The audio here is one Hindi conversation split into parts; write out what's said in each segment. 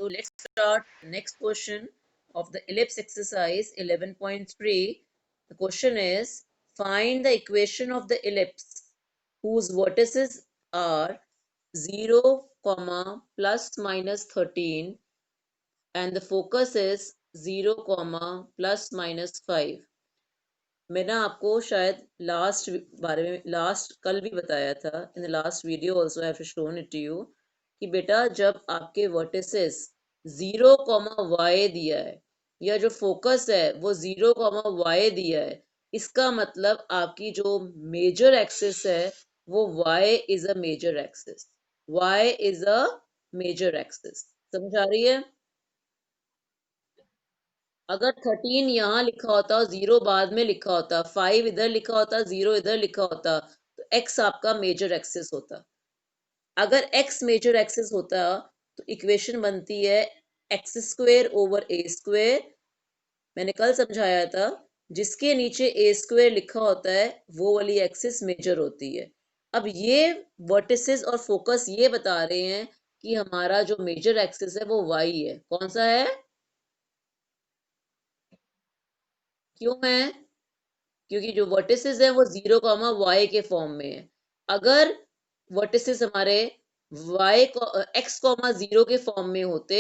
So let's start next question of the ellipse exercise 11.3. The question is, find the equation of the ellipse whose vertices are 0, plus minus 13 and the focus is 0, plus minus 5. मैंने आपको शायद लास्ट कल भी बताया था, in the last video also I have shown it to you, कि बेटा जब आपके वर्टिसेस 0, y दिया है या जो फोकस है वो 0, y दिया है, इसका मतलब आपकी जो मेजर एक्सिस है वो y is a major axis, y is a major axis. समझ आ रही है? अगर 13 यहाँ लिखा होता और 0 बाद में लिखा होता, 5 इधर लिखा होता, 0 इधर लिखा होता, तो x आपका मेजर एक्सिस होता। अगर x मेजर एक्सिस होता तो इक्वेशन बनती है x square over a square. मैंने कल समझाया था, जिसके नीचे ए स्क्वेयर लिखा होता है वो वाली एक्सिस मेजर होती है। अब ये वर्टिसेस और फोकस ये बता रहे हैं कि हमारा जो मेजर एक्सिस है वो y है। कौन सा है? क्यों है? क्योंकि जो वर्टिसेस है वो 0, y के फॉर्म में है। अगर वर्टिसेस हमारे y को x, 0 के फॉर्म में होते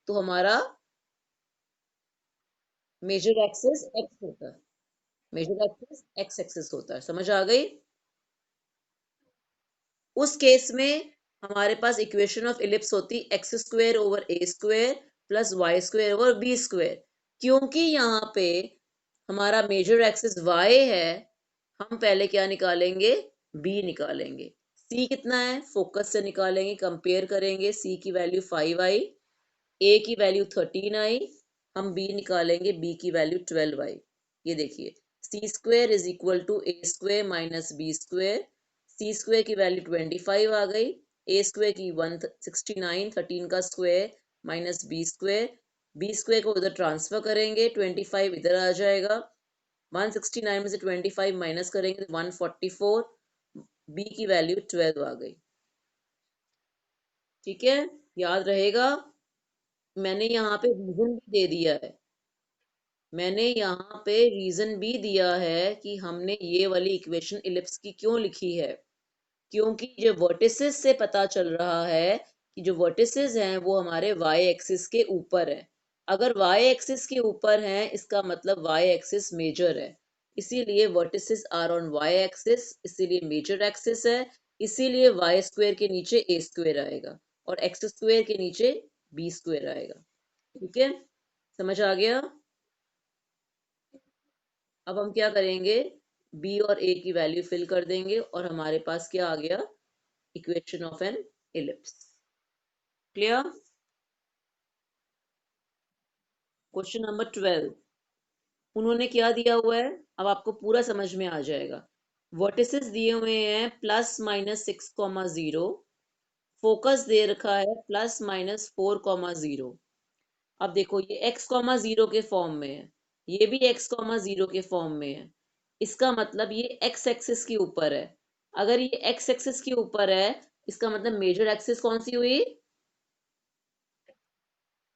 तो हमारा मेजर एक्सिस x होता, मेजर एक्सिस x एक्सिस होता है। समझ आ गई? उस केस में हमारे पास इक्वेशन ऑफ इलिप्स होती x square over a square plus y square over b square. क्योंकि यहाँ पे हमारा मेजर एक्सिस y है, हम पहले क्या निकालेंगे? b निकालेंगे। c कितना है? फोकस से निकालेंगे, कंपेयर करेंगे। c की वैल्यू 5 आई, a की वैल्यू 13 आई, हम b निकालेंगे, b की वैल्यू 12 आई। ये देखिए, c square is equal to a square minus b square. C square की वैल्यू 25 आ गई, ए स्क्वेयर की 169, 13 का square minus b square. B square को इधर ट्रांसफर करेंगे, 25 इधर आ जाएगा, 169 में से 25 माइनस करेंगे तो 144, बी की वैल्यू 12 आ गई। ठीक है, याद रहेगा। मैंने यहाँ पे रीजन भी दे दिया है, मैंने यहाँ पे रीजन भी दिया है कि हमने ये वाली इक्वेशन इलिप्स की क्यों लिखी है। क्योंकि जो वर्टिसेस से पता चल रहा है कि जो वर्टिसेस हैं वो हमारे y एक्सिस के ऊपर है। अगर y एक्सिस के ऊपर हैं इसका मतलब y एक्सिस मेजर है, इसीलिए vertices are on y axis, इसीलिए मेजर एक्सिस है, इसीलिए y स्क्वायर के नीचे a स्क्वायर आएगा और x स्क्वायर के नीचे b स्क्वायर आएगा। ठीक है, समझ आ गया? अब हम क्या करेंगे? b और a की वैल्यू फिल कर देंगे और हमारे पास क्या आ गया? Equation of N ellipse. Clear? Question number 12, उन्होंने क्या दिया हुआ है, अब आपको पूरा समझ में आ जाएगा। वर्टिसेस दिए हुए हैं प्लस माइनस 6, 0, फोकस दे रखा है प्लस माइनस 4, 0। अब देखो ये x, 0 के फॉर्म में है, ये भी x, 0 के फॉर्म में है। इसका मतलब ये x एक्सिस के ऊपर है। अगर ये x एक्सिस के ऊपर है, इसका मतलब मेजर एक्सिस कौन सी हुई?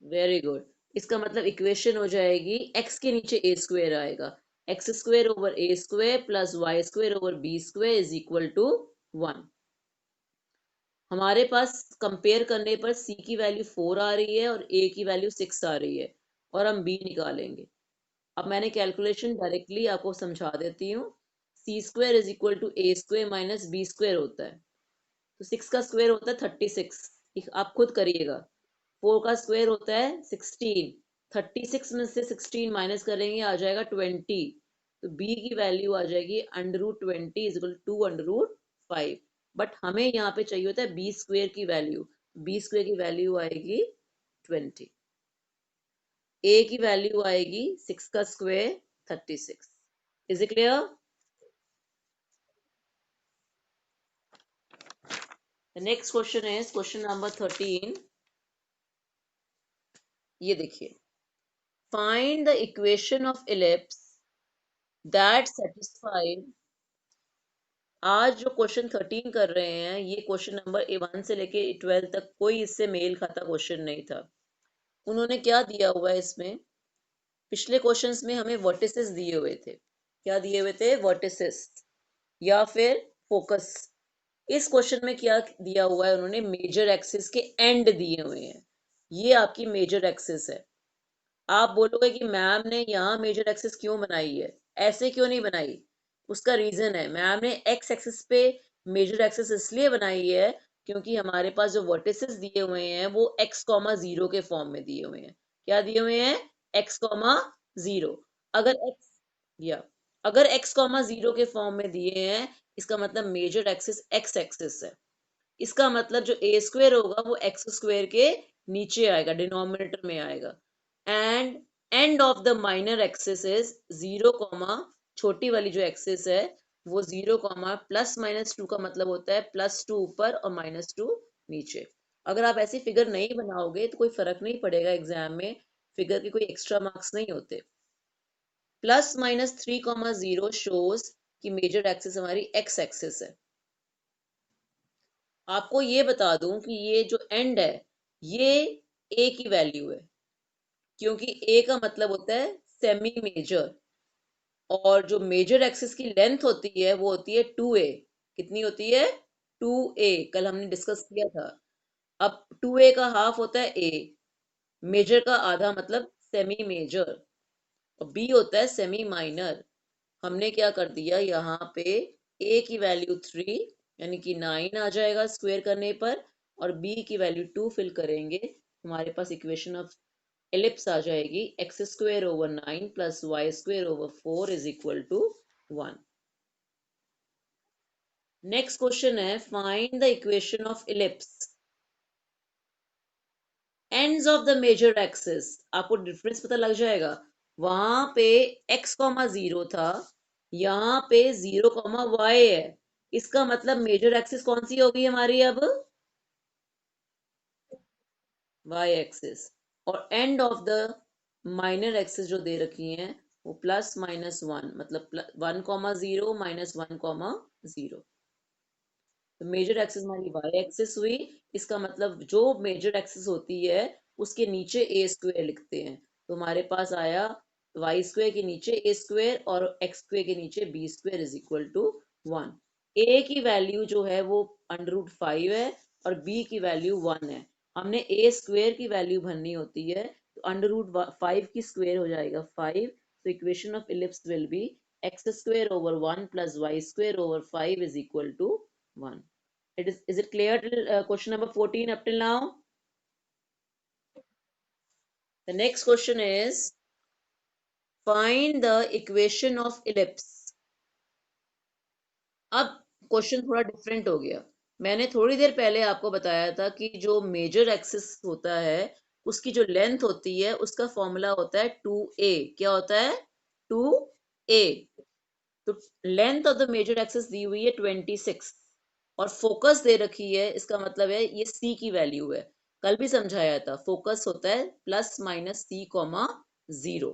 Very good. इसका मतलब इक्वेशन हो जाएगी x के नीचे a स्क्वेयर आएगा, x square over a square plus y square over b square is equal to 1। हमारे पास कंपेयर करने पर c की वैल्यू 4 आ रही है और a की वैल्यू 6 आ रही है और हम b निकालेंगे। अब मैंने कैलकुलेशन डायरेक्टली आपको समझा देती हूँ। C square is equal to a square minus b square होता है, तो 6 का स्क्वेयर होता है 36, आप खुद करिएगा। 4 का स्क्वायर होता है 16, 36 में से 16 माइनस करेंगे आ जाएगा 20, तो b की वैल्यू आ जाएगी √20 इज इक्वल टू 2√5। बट हमें यहाँ पे चाहिए होता है b स्क्वेयर की वैल्यू, b स्क्वेयर की वैल्यू आएगी 20, a की वैल्यू आएगी 6 का square 36। Is it clear? The next question is question number 13। ये देखिए, find the equation of ellipse that satisfied. आज जो क्वेश्चन 13 कर रहे हैं ये क्वेश्चन नंबर 1 से लेके 12 तक कोई इससे मेल खाता क्वेश्चन नहीं था। उन्होंने क्या दिया हुआ है इसमें, पिछले क्वेश्चंस में हमें वर्टिसेस दिए हुए थे, क्या दिए हुए थे, वर्टिसेस या फिर फोकस। इस क्वेश्चन में क्या दिया हुआ है, उन्होंने मेजर एक्सिस के एंड दिए हुए हैं, ये आपकी मेजर एक्सिस है। आप बोलोगे कि मैम ने यहाँ मेजर एक्सिस क्यों बनाई है, ऐसे क्यों नहीं बनाई, उसका रीजन है, मैम ने एक्स एक्सिस पे मेजर एक्सिस इसलिए बनाई है क्योंकि हमारे पास जो वर्टिसेस दिए हुए हैं वो एक्स कॉमा जीरो के फॉर्म में दिए हुए हैं। क्या दिए हुए हैं, एक्स कॉमा जीरो। अगर एक्स या अगर एक्स कॉमा जीरो के फॉर्म में दिए हैं, इसका मतलब मेजर एक्सिस एक्स एक्सिस है। इसका मतलब जो ए स्क्वेयर होगा वो एक्स स्क्वेयर के नीचे आएगा, डिनोमिनेटर में आएगा। And end of the minor axis is zero comma, छोटी वाली जो एक्सिस है वो zero comma plus minus two का मतलब होता है प्लस टू ऊपर और माइनस टू नीचे। अगर आप ऐसी फिगर नहीं बनाओगे तो कोई फर्क नहीं पड़ेगा एग्जाम में, फिगर के कोई एक्स्ट्रा मार्क्स नहीं होते। Plus minus three comma zero shows कि मेजर एक्सिस हमारी एक्स एक्सिस है। आपको ये बता दूं कि ये जो एंड है ये ए की वैल्यू है, क्योंकि ए का मतलब होता है सेमी मेजर, और जो मेजर एक्सिस की लेंथ होती है वो होती है टू ए। कितनी होती है, टू ए, कल हमने डिस्कस किया था। अब टू ए का हाफ होता है ए, मेजर का आधा मतलब सेमी मेजर, और बी होता है सेमी माइनर। हमने क्या कर दिया यहाँ पे, ए की वैल्यू थ्री यानी कि नाइन आ जाएगा स्क्वायर करने पर, और बी की वैल्यू टू फिल करेंगे, हमारे पास इक्वेशन ऑफ एलिप्स आ जाएगी, x square over nine plus y square over four is equal to one. Next question है, find the equation of ellipse ends of the major axis. आपको डिफरेंस पता लग जाएगा, वहां पे x कॉमा जीरो था, यहाँ पे जीरो कॉमा वाई है, इसका मतलब मेजर एक्सिस कौन सी होगी हमारी अब, y एक्सिस। और end of the minor axis जो दे रखी हैं वो प्लस माइनस वन, मतलब one comma zero minus one comma zero. तो मेजर एक्सिस हमारी वाई एक्सिस हुई, इसका मतलब जो मेजर एक्सिस होती है उसके नीचे ए स्क्वेयर लिखते हैं, तो हमारे पास आया वाई स्क्वेयर के नीचे ए स्क्वेयर और एक्स स्क्वेयर के नीचे b square is equal to one. A की वैल्यू जो है वो अंडर रूट फाइव है और बी की वैल्यू वन है। हमने ए स्क्वेयर की वैल्यू भरनी होती है, तो अंडर रूट फाइव की स्क्वेयर हो जाएगा फाइव, तो equation of ellipse will be x square over one plus y square over five is equal to one. Is it clear till question number 14 up till now? The next question is, find the equation of ellipse. अब क्वेश्चन थोड़ा डिफरेंट हो गया। मैंने थोड़ी देर पहले आपको बताया था कि जो मेजर एक्सिस होता है उसकी जो लेंथ होती है उसका फॉर्मूला होता है टू ए। क्या होता है, टू ए। तो length of the major axis दी हुई है 26 और फोकस दे रखी है, इसका मतलब है ये सी की वैल्यू है। कल भी समझाया था, फोकस होता है plus minus c comma zero.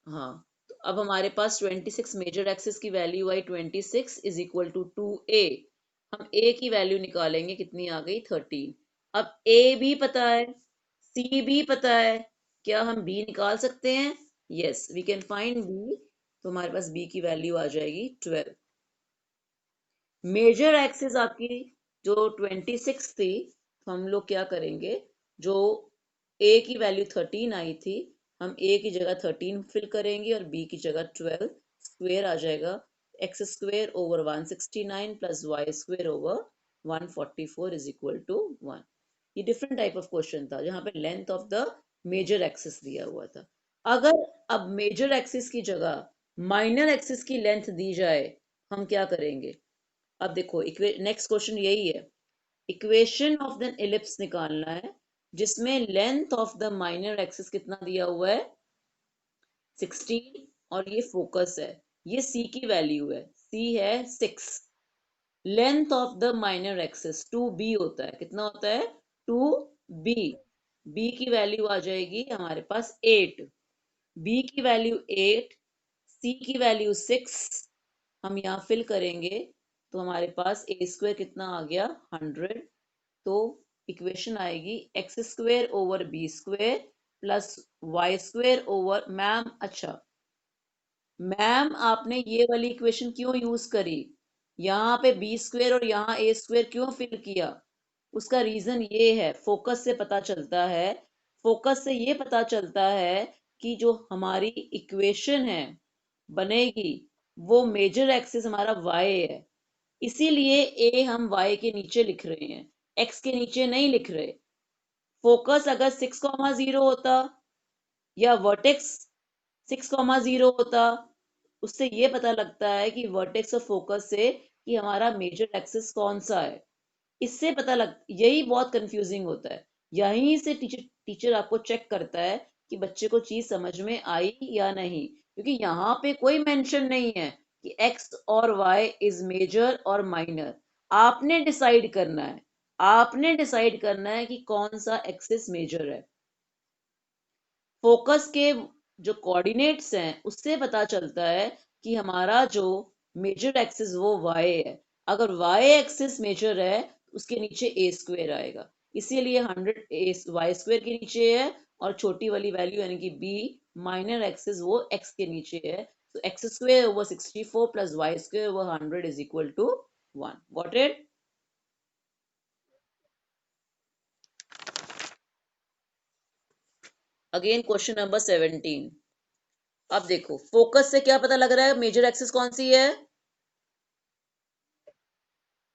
हाँ, तो अब हमारे पास 26 मेजर एक्सिस की वैल्यू आई, 26 is equal to two a. हम ए की वैल्यू निकालेंगे, कितनी आ गई, 13। अब ए भी पता है, सी भी पता है, क्या हम बी निकाल सकते हैं, yes we can find B. तो हमारे पास बी की वैल्यू आ जाएगी 12। मेजर एक्सिस आपकी जो 26 थी, तो हम लोग क्या करेंगे, जो ए की वैल्यू 13 आई थी, हम ए की जगह 13 फिल करेंगे और बी की जगह 12, स्क्वेयर आ जाएगा, x square over 169 plus y square over 144 is equal to 1। ये डिफरेंट टाइप ऑफ क्वेश्चन था जहां पे length of the major axis दिया हुआ था। अगर अब मेजर एक्सिस की जगह माइनर एक्सिस की लेंथ दी जाए, हम क्या करेंगे। अब देखो नेक्स्ट क्वेश्चन यही है, इक्वेशन ऑफ द एलिप्स निकालना है जिसमें length of the minor axis कितना दिया हुआ है, 16, और ये फोकस है, ये सी की वैल्यू है, सी है 6। Length of the minor axis two b होता है, कितना होता है, टू बी। बी की वैल्यू आ जाएगी हमारे पास 8, बी की वैल्यू 8, सी की वैल्यू 6, हम यहाँ फिल करेंगे, तो हमारे पास ए स्क्वायर कितना आ गया, 100। तो इक्वेशन आएगी x square over b square plus y square over, ma'am अच्छा मैम आपने ये वाली इक्वेशन क्यों यूज करी, यहाँ पे बी स्क्वेयर और यहाँ ए स्क्वेयर क्यों फिल किया? उसका रीजन ये है, फोकस से पता चलता है, फोकस से ये पता चलता है कि जो हमारी इक्वेशन है बनेगी वो मेजर एक्सिस हमारा वाई है, इसीलिए ए हम वाई के नीचे लिख रहे हैं, एक्स के नीचे नहीं लिख रहे। फोकस अगर 6,0 होता या वर्टेक्स 6,0 होता, उससे ये पता लगता है कि वर्टेक्स और फोकस से कि हमारा मेजर एक्सिस कौन सा है, इससे पता लग, यही बहुत कंफ्यूजिंग होता है। यहीं से टीचर टीचर आपको चेक करता है कि बच्चे को चीज समझ में आई या नहीं, क्योंकि यहाँ पे कोई मेंशन नहीं है कि एक्स और वाई इज मेजर और माइनर। आपने डिसाइड करना है, आपने डिसाइड करना है कि कौन सा एक्सिस मेजर है। फोकस के जो कोऑर्डिनेट्स हैं उससे पता चलता है कि हमारा जो मेजर एक्सिस वो वाई है। अगर वाई एक्सिस मेजर है तो उसके नीचे ए स्क्वेयर आएगा, इसीलिए 100 ए वाई स्क्वेयर के नीचे है, और छोटी वाली वैल्यू यानी कि बी माइनर एक्सिस वो एक्स के नीचे है। तो x square over 64 plus y square over 100 is equal to 1। Got it? Again question number 17। अब देखो फोकस से क्या पता लग रहा है मेजर एक्सिस कौन सी है?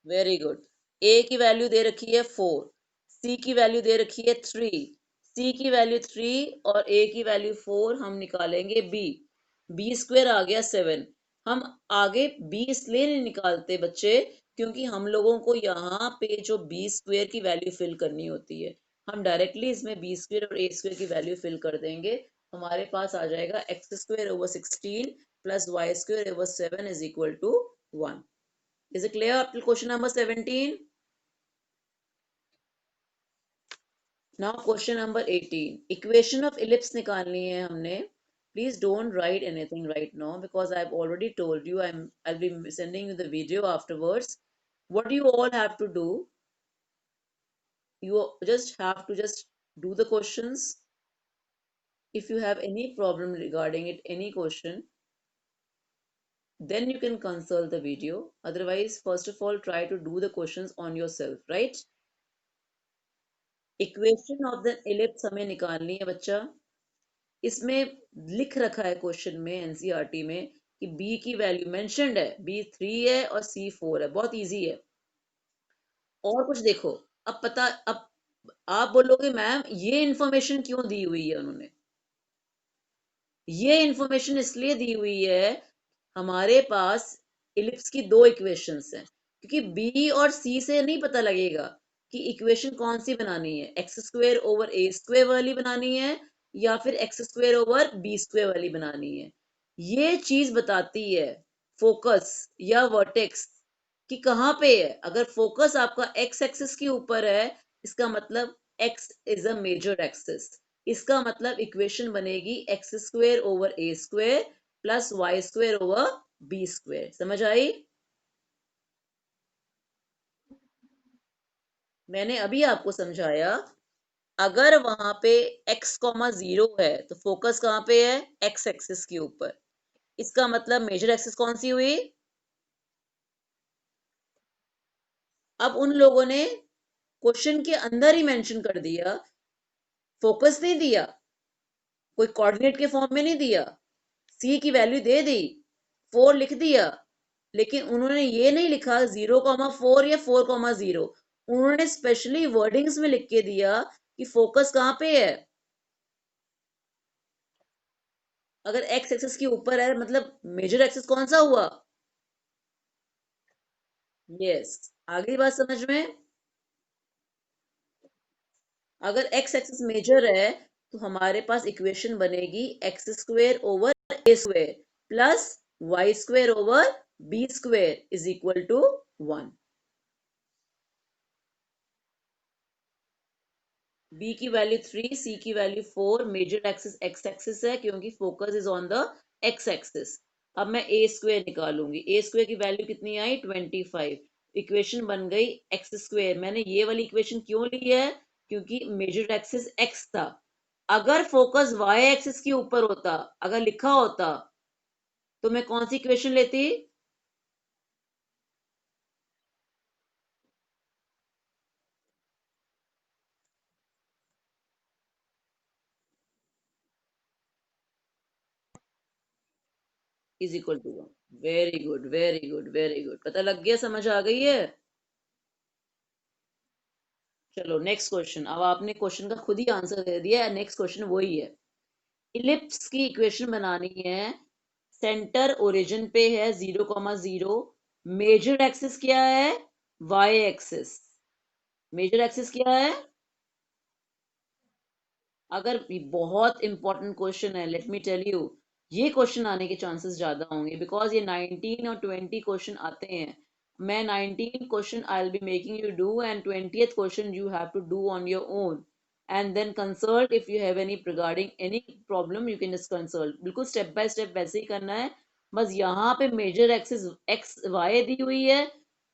Very good. ए की वैल्यू दे रखी है 4, सी की वैल्यू दे रखी है 3, सी की वैल्यू 3 और ए की वैल्यू 4, हम निकालेंगे बी। बी स्क्वेयर आ गया 7। हम आगे बी इसलिए नहीं निकालते बच्चे क्योंकि हम लोगों को यहाँ पे जो बी स्क्वेयर की वैल्यू फिल करनी होती है, हम डायरेक्टली इसमें बी स्क्वेयर और ए स्क्वेयर की वैल्यू फिल कर देंगे। हमारे पास आ जाएगा x square over 16 plus y square over 7 is equal to 1। Is it clear up till question number 17? Now question number 18. Equation of ellipse निकालनी है हमने. Please don't write anything right now because I've already told you I'll be sending you the video afterwards. What do you all have to do? You just have to just do the questions. If you have any problem regarding it, any question, then you can consult the video. Otherwise, first of all, try to do the questions on yourself, right? Equation of the ellipse हमें निकालनी है बच्चा। इसमें लिख रखा है क्वेश्चन में एनसीईआरटी में कि बी की वैल्यू मेंशन्ड है, बी 3 है और सी 4 है, बहुत इजी है। और कुछ देखो, अब पता, अब आप बोलोगे मैम ये इंफॉर्मेशन क्यों दी हुई है उन्होंने? ये इंफॉर्मेशन इसलिए दी हुई है, हमारे पास इलिप्स की दो इक्वेशंस हैं, क्योंकि बी और सी से नहीं पता लगेगा कि इक्वेशन कौन सी बनानी है, x square over a square वाली बनानी है या फिर x square over b square वाली बनानी है। ये चीज बताती है फोकस या वर्टेक्स कि कहाँ पे है। अगर फोकस आपका एक्स एक्सिस के ऊपर है, इसका मतलब x is a major axis. इसका मतलब इक्वेशन बनेगी x square over a square plus y square over b square. समझ आई? मैंने अभी आपको समझाया, अगर वहां पे x कॉमा 0 है तो फोकस कहाँ पे है? एक्स एक्सिस के ऊपर। इसका मतलब मेजर एक्सिस कौन सी हुई? अब उन लोगों ने क्वेश्चन के अंदर ही मेंशन कर दिया, फोकस नहीं दिया, कोई कोऑर्डिनेट के फॉर्म में नहीं दिया, सी की वैल्यू दे दी, 4 लिख दिया, लेकिन उन्होंने ये नहीं लिखा 0,4 या 4,0। उन्होंने स्पेशली वर्डिंग्स में लिख के दिया कि फोकस कहाँ पे है। अगर एक्स एक्सिस के ऊपर है मतलब मेजर एक्सिस कौन सा हुआ? यस। आगे बात समझ में? अगर एक्स एक्सिस मेजर है तो हमारे पास इक्वेशन बनेगी x square over a square plus y square over b square is equal to 1। B की वैल्यू 3, सी की value 4, major axis x axis है क्योंकि focus is on the x axis. अब मैं ए स्क्वेयर निकालूंगी, ए स्क्वेयर की वैल्यू कितनी आई? 25। इक्वेशन बन गई एक्स स्क्वेयर। मैंने ये वाली इक्वेशन क्यों ली है, क्योंकि मेजर एक्सिस एक्स था। अगर फोकस वाई एक्सिस के ऊपर होता, अगर लिखा होता, तो मैं कौन सी इक्वेशन लेती? Is equal to one. Very good, very good, very good, पता लग गया, समझ आ गई है। चलो नेक्स्ट क्वेश्चन। अब आपने क्वेश्चन का खुद ही आंसर दे दिया है, नेक्स्ट क्वेश्चन वही है। इलिप्स की इक्वेशन बनानी है। सेंटर ओरिजिन पे है 0,0। मेजर एक्सिस क्या है? Y axis. मेजर एक्सिस क्या है? अगर बहुत इंपॉर्टेंट क्वेश्चन है, लेट मी टेल यू, ये क्वेश्चन आने के चांसेस ज्यादा होंगे, बिकॉज ये 19 और 20 क्वेश्चन आते हैं। मैं 19 question I will be making you do, and 20th question you have to do on your own, and then consult if you have any regarding any problem, you can just consult. बिल्कुल स्टेप बाय स्टेप वैसे ही करना है। बस यहाँ पे मेजर एक्सिस एक्स वाई दी हुई है,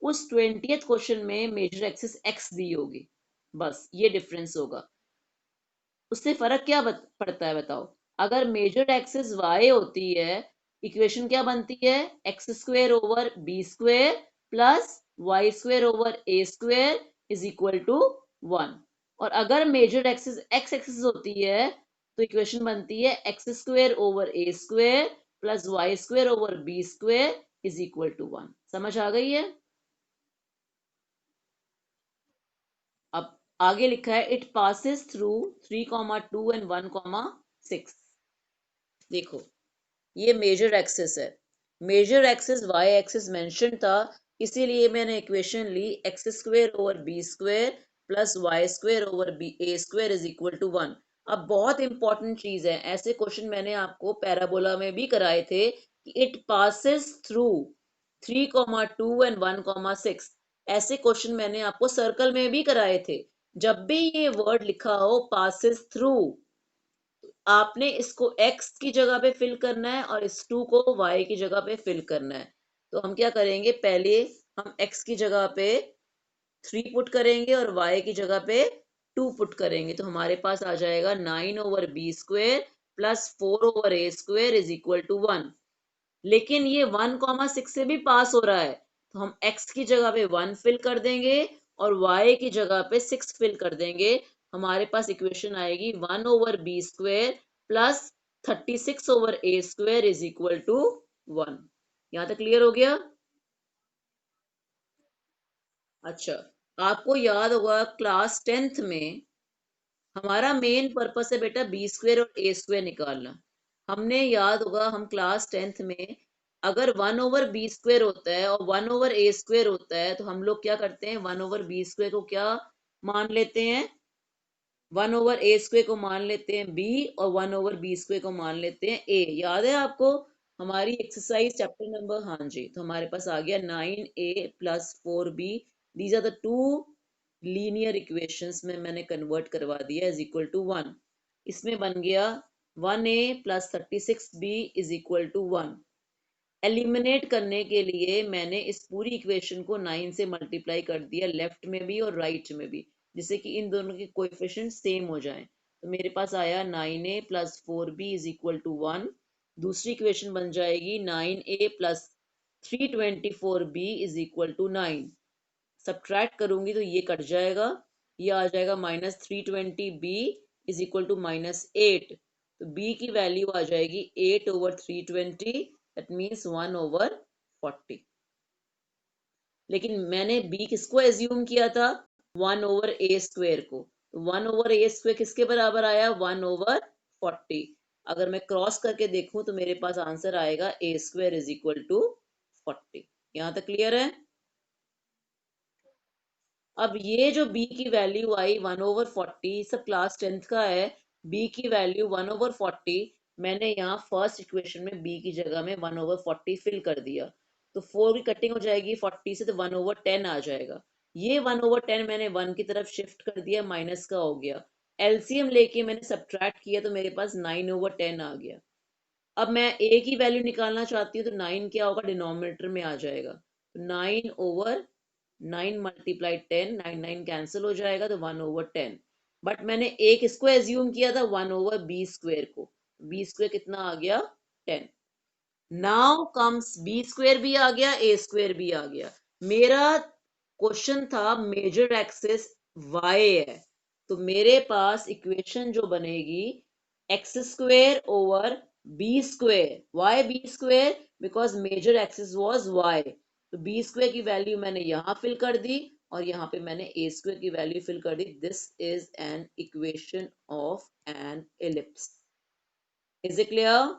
उस 20th क्वेश्चन में मेजर एक्सिस एक्स दी होगी, बस ये डिफरेंस होगा। उससे फर्क क्या पड़ता है बताओ? अगर मेजर एक्सिस वाई होती है, इक्वेशन क्या बनती है? X square over b square plus y square over a square is equal to one. और अगर मेजर एक्सिस एक्स एक्सिस होती है, तो इक्वेशन बनती है x square over a square plus y square over b square is equal to one. समझ आ गई है? अब आगे लिखा है इट पासिस थ्रू 3,2 एंड 1,6। देखो, ये मेजर एक्सिस है। Major axis y axis mention था, इसीलिए मैंने इक्वेशन ली x square over b square plus y square over b a square is equal to one. अब बहुत इंपॉर्टेंट चीज है, ऐसे क्वेश्चन मैंने आपको पैराबोला में भी कराए थे कि इट पासिस थ्रू 3,2 एंड 1,6। ऐसे क्वेश्चन मैंने आपको सर्कल में भी कराए थे। जब भी ये वर्ड लिखा हो पासिस थ्रू, आपने इसको x की जगह पे फिल करना है और इस 2 को y की जगह पे फिल करना है। तो हम क्या करेंगे, पहले हम x की जगह पे 3 पुट करेंगे और y की जगह पे 2 पुट करेंगे, तो हमारे पास आ जाएगा 9 over b square plus 4 over a square is equal to 1। लेकिन ये 1,6 से भी पास हो रहा है, तो हम x की जगह पे 1 फिल कर देंगे और y की जगह पे 6 फिल कर देंगे। हमारे पास इक्वेशन आएगी 1 over b square plus 36 over a square is equal to 1। यहाँ तक क्लियर हो गया? अच्छा, आपको याद होगा क्लास 10th में हमारा मेन पर्पस है बेटा बी स्क्वेयर और ए स्क्वेयर निकालना। हमने याद होगा हम क्लास 10th में अगर 1 ओवर बी स्क्वेयर होता है और 1 ओवर ए स्क्वेयर होता है, तो हम लोग क्या करते हैं, 1 ओवर बी स्क्वेयर को क्या मान लेते हैं? 1 ओवर ए स्क्वेयर को मान लेते हैं बी, और 1 ओवर बी स्क्वेयर को मान लेते हैं ए। याद है आपको हमारी एक्सरसाइज चैप्टर नंबर? हाँ जी, तो हमारे पास आ गया 9a plus 4b। These are the two linear equations में मैंने कन्वर्ट करवा दिया इज इक्वल टू वन। इसमें बन गया 1a plus 36b is equal to one. Eliminate करने के लिए मैंने इस पूरी इक्वेशन को 9 से मल्टीप्लाई कर दिया, लेफ्ट में भी और राइट में भी, जिससे कि इन दोनों के कोएफिशिएंट सेम हो जाएं। तो मेरे पास आया 9a plus 4b is equal to 1। दूसरी इक्वेशन बन जाएगी 9a plus 324b is equal to 9। Subtract करूंगी तो ये कट जाएगा, ये आ जाएगा -320b इज इक्वल टू -8। तो b की वैल्यू आ जाएगी 8 ओवर 320, दैट मीन्स 1 ओवर 40। लेकिन मैंने b किसको एज्यूम किया था? 1 ओवर ए स्क्वेयर को। तो 1 ओवर ए स्क्वेयर किसके बराबर आया? 1 ओवर 40। अगर मैं क्रॉस करके देखूं तो मेरे पास आंसर आएगा ए स्क्वेयर इज इक्वल टू 40। यहां तक क्लियर है? अब ये जो b की वैल्यू आई 1/40, सब क्लास 10th का है। b की वैल्यू 1/40, मैंने यहाँ फर्स्ट इक्वेशन में b की जगह में 1/40 फिल कर दिया, तो 4 की कटिंग हो जाएगी 40 से, तो 1/10 आ जाएगा। ये 1/10 मैंने 1 की तरफ शिफ्ट कर दिया, माइनस का हो गया। एलसीएम लेके मैंने सब्ट्रैक्ट किया, तो मेरे पास 9/10 आ गया। अब मैं a की वैल्यू निकालना चाहती हूँ, तो 9 क्या होगा, डिनोमिनेटर में आ जाएगा। 9 ओवर 9 मल्टीप्लाई 10, 9 9 कैंसिल हो जाएगा तो 1/10। बट मैंने एक इसको एज्यूम किया था 1/b² को। b² कितना आ गया? 10। नाउ कम्स b² भी आ गया, a² भी आ गया। मेरा क्वेश्चन था मेजर एक्सिस y है, तो मेरे पास इक्वेशन जो बनेगी x² b²। Why b²? Because major axis was y। तो b² की वैल्यू मैंने यहां फिल कर दी और यहाँ पे मैंने a² की वैल्यू फिल कर दी। This is an equation of an ellipse. Is it clear?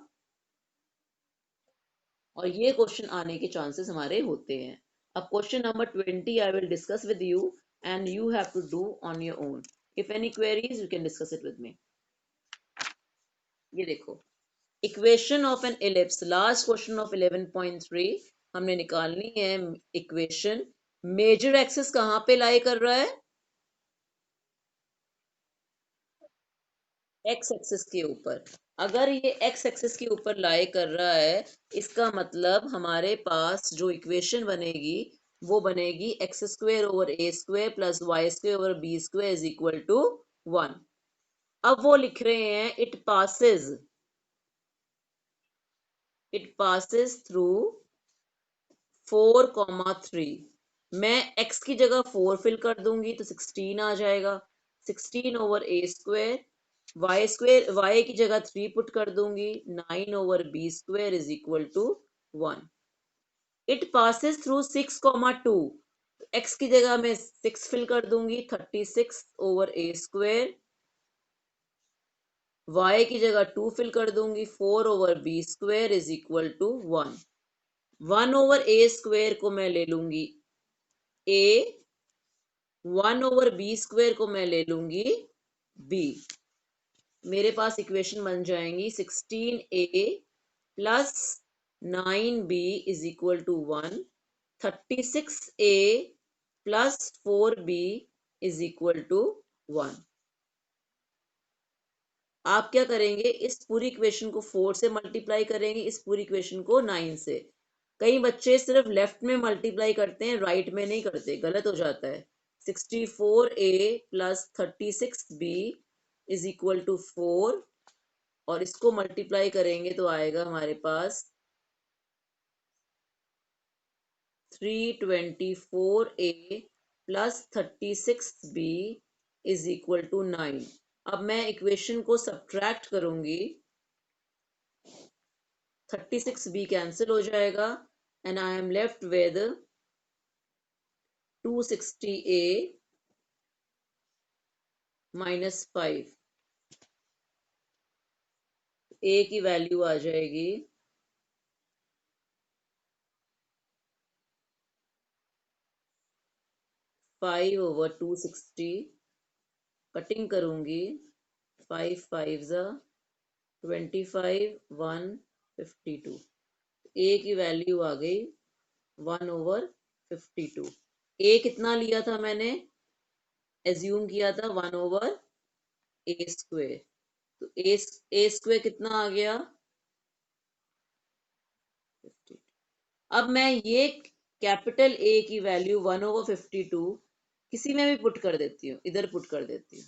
और ये क्वेश्चन आने के चांसेस हमारे होते हैं। अब question number 20 I will discuss with you and you have to do on your own. If any queries you can discuss it with me. ये देखो, equation of an ellipse, last question of 11.3 हमने निकालनी है। इक्वेशन मेजर एक्सिस कहाँ पे लाई कर रहा है? एक्स एक्सिस के ऊपर। अगर ये एक्स एक्सिस के ऊपर लाई कर रहा है, इसका मतलब हमारे पास जो इक्वेशन बनेगी वो बनेगी x² / a² + y² / b² = 1। अब वो लिख रहे हैं इट पासेस थ्रू 4, 3। मैं x की जगह 4 फिल कर दूंगी तो 16 आ जाएगा। 16/a²। y की जगह 3 पुट कर दूंगी, 9/b² = 1। It passes through 6, 2। x की जगह मैं 6 फिल कर दूंगी, 36/a²। y की जगह 2 फिल कर दूंगी, 4/b² = 1। 1/a² को मैं ले लूंगी a, 1/b² को मैं ले लूंगी b। मेरे पास इक्वेशन बन जाएंगी 16a plus 9b = 1, 36a plus 4b = 1। आप क्या करेंगे? इस पूरी इक्वेशन को 4 से मल्टीप्लाई करेंगे, इस पूरी इक्वेशन को 9 से। कई बच्चे सिर्फ लेफ्ट में मल्टीप्लाई करते हैं, राइट में नहीं करते, गलत हो जाता है। 64a प्लस 36b = 4 और इसको मल्टीप्लाई करेंगे तो आएगा हमारे पास 324a प्लस 36b = 9। अब मैं इक्वेशन को सब्ट्रैक्ट करूंगी, 36b कैंसिल हो जाएगा and I am left with 260a - 5। a की वैल्यू आ जाएगी 5/260। कटिंग करूंगी, 5 5 25, 1 52। a की वैल्यू आ गई 1/52। a कितना लिया था मैंने? एज्यूम किया था 1/a²। तो a² कितना आ गया? 50। अब मैं ये कैपिटल A की वैल्यू 1/52 किसी में भी पुट कर देती हूँ, इधर पुट कर देती हूँ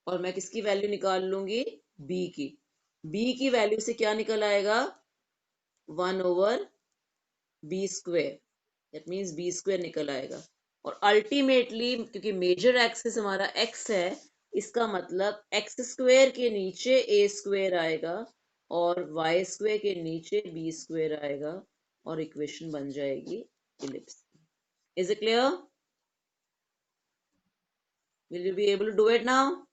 और मैं किसकी वैल्यू निकाल लूंगी? b की। b की वैल्यू से क्या निकल आएगा? 1/b²। दैट मीन्स b² निकल आएगा। और अल्टीमेटली क्योंकि मेजर एक्सिस हमारा x है, इसका मतलब x² के नीचे a² आएगा और y² के नीचे b² आएगा और इक्वेशन बन जाएगी ellipse. Is it clear? Will you be able to do it now?